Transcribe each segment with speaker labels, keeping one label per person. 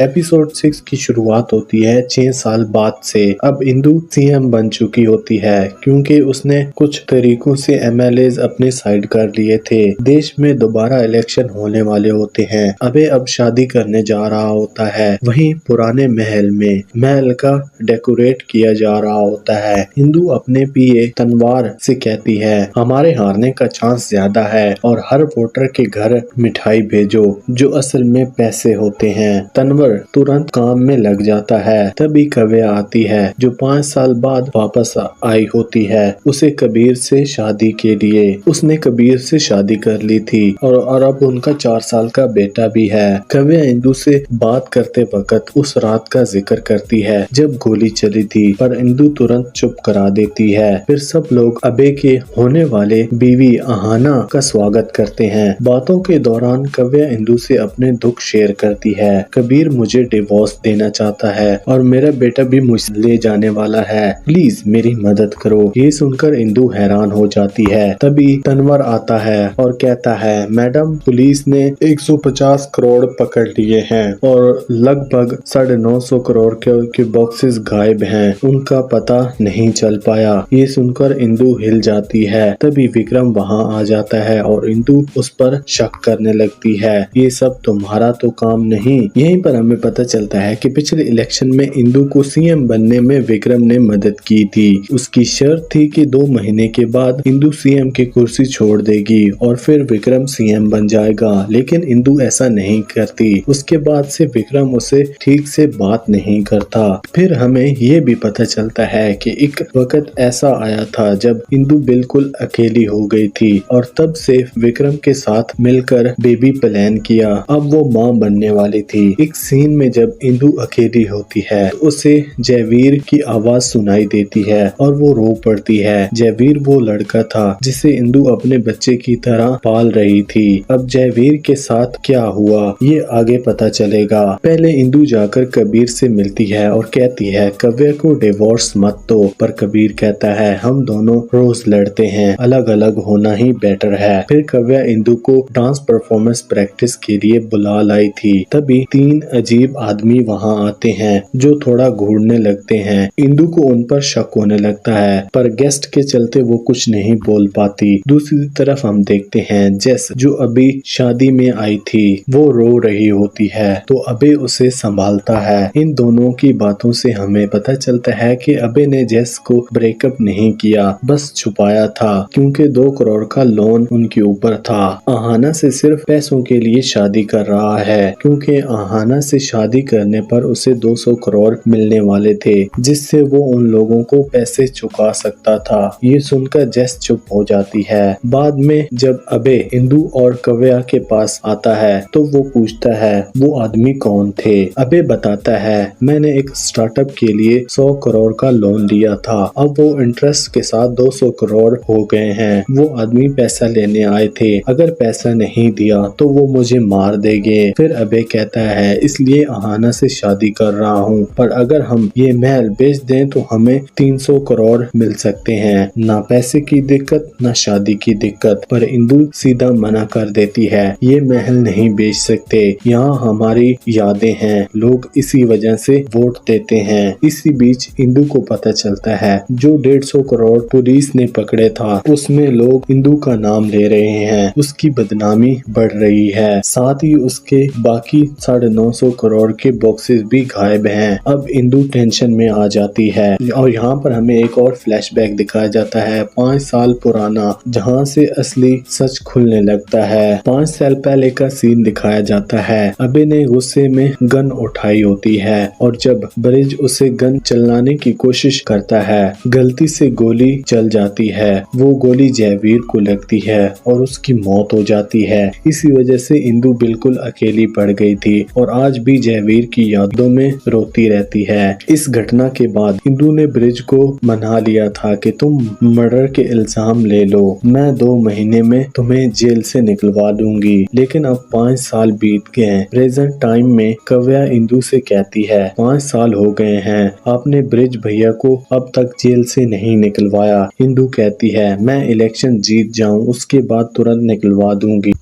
Speaker 1: Episode 6 की शुरुआत होती है 6 साल बाद से। अब इंदु सीएम बन चुकी होती है क्योंकि उसने कुछ तरीकों से एमएलएज अपने साइड कर लिए थे। देश में दोबारा इलेक्शन होने वाले होते हैं। अबे अब शादी करने जा रहा होता है। वहीं पुराने महल का डेकोरेट किया जा रहा होता है। इंदु अपने पीए तनवार से कहती है, हमारे हारने का चांस ज्यादा है और हर वोटर के घर मिठाई भेजो, जो असल में पैसे होते हैं। तनवर तुरंत काम में लग जाता है। तभी काव्या आती है जो 5 साल बाद वापस आई होती है। उसे कबीर से शादी के लिए। उसने कबीर से शादी कर ली थी और अब उनका 4 साल का बेटा भी है। काव्या इंदु से बात करते वक्त उस रात का जिक्र करती है जब गोली चली थी, पर इंदु तुरंत चुप करा देती है। फिर सब लोग अबे के होने वाले बीवी आहाना का स्वागत करते हैं। बातों के दौरान काव्या इंदु से अपने दुख शेयर करती है। कबीर मुझे डिवोर्स देना चाहता है और मेरा बेटा भी मुझसे ले जाने वाला है, प्लीज मेरी मदद करो। ये सुनकर इंदु हैरान हो जाती है। तभी तनवर आता है और कहता है, मैडम पुलिस ने 150 करोड़ पकड़ लिए हैं और लगभग 950 करोड़ के बॉक्सेस गायब हैं, उनका पता नहीं चल पाया। ये सुनकर इंदु हिल जाती है। तभी विक्रम वहाँ आ जाता है और इंदु उस पर शक करने लगती है। ये सब तुम्हारा तो काम नहीं। यहीं पर हमें पता चलता है कि पिछले इलेक्शन में इंदु को सीएम बनने में विक्रम ने मदद की थी। उसकी शर्त थी कि 2 महीने के बाद इंदु सीएम की कुर्सी छोड़ देगी और फिर विक्रम सीएम बन जाएगा, लेकिन इंदु ऐसा नहीं करती। उसके बाद से विक्रम उसे ठीक से बात नहीं करता। फिर हमें ये भी पता चलता है कि एक वक्त ऐसा आया था जब इंदु बिल्कुल अकेली हो गई थी और तब से विक्रम के साथ मिलकर बेबी प्लान किया। अब वो माँ बनने वाली थी। एक सीन में जब इंदु अकेली होती है तो उसे जयवीर की आवाज सुनाई देती है और वो रो पड़ती है। जयवीर वो लड़का था जिसे इंदु अपने बच्चे की तरह पाल रही थी। अब जयवीर के साथ क्या हुआ ये आगे पता चलेगा। पहले इंदु जाकर कबीर से मिलती है और कहती है, काव्या को डिवोर्स मत दो, पर कबीर कहता है, हम दोनों रोज लड़ते हैं, अलग अलग होना ही बेटर है। फिर काव्या इंदु को डांस परफॉर्मेंस प्रैक्टिस के लिए बुला लाई थी। तभी 3 अजीब आदमी वहां आते हैं जो थोड़ा घूरने लगते हैं। इंदु को उन पर शक होने लगता है, पर गेस्ट के चलते वो कुछ नहीं बोल पाती। दूसरी तरफ हम देखते हैं जेस, जो अभी शादी में आई थी, वो रो रही होती है तो अबे उसे संभालता है। इन दोनों की बातों से हमें पता चलता है कि अबे ने जेस को ब्रेकअप नहीं किया, बस छुपाया था क्योंकि 2 करोड़ का लोन उनके ऊपर था। आहाना से सिर्फ पैसों के लिए शादी कर रहा है क्योंकि आहाना से शादी करने पर उसे 200 करोड़ मिलने वाले थे, जिससे वो उन लोगों को पैसे चुका सकता था। ये सुनकर जेस चुप हो जाती है। बाद में जब अबे इंदु और काव्या के पास आता है तो वो पूछता है, वो आदमी कौन थे। अबे बताता है, मैंने एक स्टार्टअप के लिए 100 करोड़ का लोन लिया था, अब वो इंटरेस्ट के साथ 200 करोड़ हो गए हैं। वो आदमी पैसा लेने आए थे, अगर पैसा नहीं दिया तो वो मुझे मार देंगे। फिर अबे कहता है, इसलिए आहाना से शादी कर रहा हूँ, पर अगर हम ये महल बेच दें तो हमें 300 करोड़ मिल सकते हैं। ना पैसे की दिक्कत ना शादी की दिक्कत। पर इंदु सीधा मना कर देती है, ये महल नहीं बेच सकते, यहाँ हमारी यादें हैं, लोग इसी वजह से वोट देते हैं। इसी बीच इंदु को पता चलता है जो 150 करोड़ पुलिस ने पकड़े था उसमें लोग इंदु का नाम ले रहे हैं। उसकी बदनामी बढ़ रही है, साथ ही उसके बाकी 950 करोड़ के बॉक्सेस भी गायब हैं। अब इंदु टेंशन में आ जाती है और यहाँ पर हमें एक और फ्लैशबैक दिखाया जाता है 5 साल पुराना, जहाँ से असली सच खुलने लगता है। 5 साल पहले का सीन दिखाया जाता है। अबे ने गुस्से में गन उठाई होती है और जब ब्रिज उसे गन चलाने की कोशिश करता है, गलती से गोली चल जाती है। वो गोली जयवीर को लगती है और उसकी मौत हो जाती है। इसी वजह से इंदु बिल्कुल अकेली पड़ गई थी और आज भी जयवीर की यादों में रोती रहती है। इस घटना के बाद इंदु ने ब्रिज को मना लिया था कि तुम मर्डर के इल्जाम ले लो, मैं 2 महीने में तुम्हें जेल से निकलवा दूंगी। लेकिन अब 5 साल बीत गए हैं। प्रेजेंट टाइम में काव्या इंदु से कहती है, 5 साल हो गए हैं, आपने ब्रिज भैया को अब तक जेल से नहीं निकलवाया। इंदु कहती है, मैं इलेक्शन जीत जाऊं उसके बाद तुरंत निकलवा दूंगी।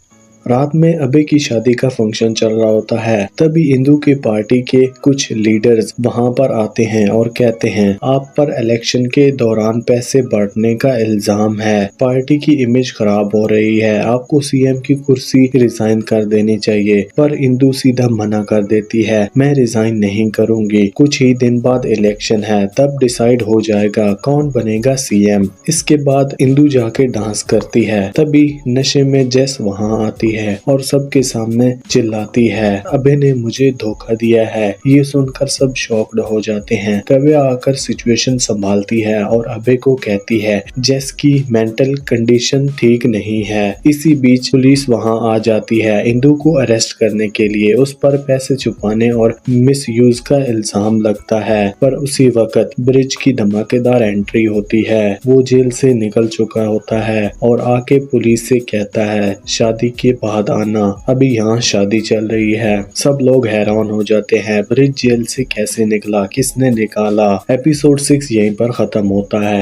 Speaker 1: रात में अभय की शादी का फंक्शन चल रहा होता है। तभी इंदु की पार्टी के कुछ लीडर्स वहां पर आते हैं और कहते हैं आप पर इलेक्शन के दौरान पैसे बांटने का इल्जाम है, पार्टी की इमेज खराब हो रही है, आपको सीएम की कुर्सी रिजाइन कर देनी चाहिए। पर इंदु सीधा मना कर देती है, मैं रिजाइन नहीं करूंगी, कुछ ही दिन बाद इलेक्शन है, तब डिसाइड हो जाएगा कौन बनेगा सीएम। इसके बाद इंदु जाके डांस करती है। तभी नशे में जेस वहां आती है और सबके सामने चिल्लाती है, अभय ने मुझे धोखा दिया है। ये सुनकर सब शॉक्ड हो जाते हैं। काव्या आकर सिचुएशन संभालती है और अभय को कहती है जेस की मेंटल कंडीशन ठीक नहीं है। इसी बीच पुलिस वहां आ जाती है इंदु को अरेस्ट करने के लिए। उस पर पैसे छुपाने और मिसयूज का इल्जाम लगता है। पर उसी वक्त ब्रिज की धमाकेदार एंट्री होती है। वो जेल से निकल चुका होता है और आके पुलिस से कहता है शादी के बाद आना, अभी यहाँ शादी चल रही है। सब लोग हैरान हो जाते हैं, ब्रिज जेल से कैसे निकला, किसने निकाला। एपिसोड 6 यहीं पर खत्म होता है।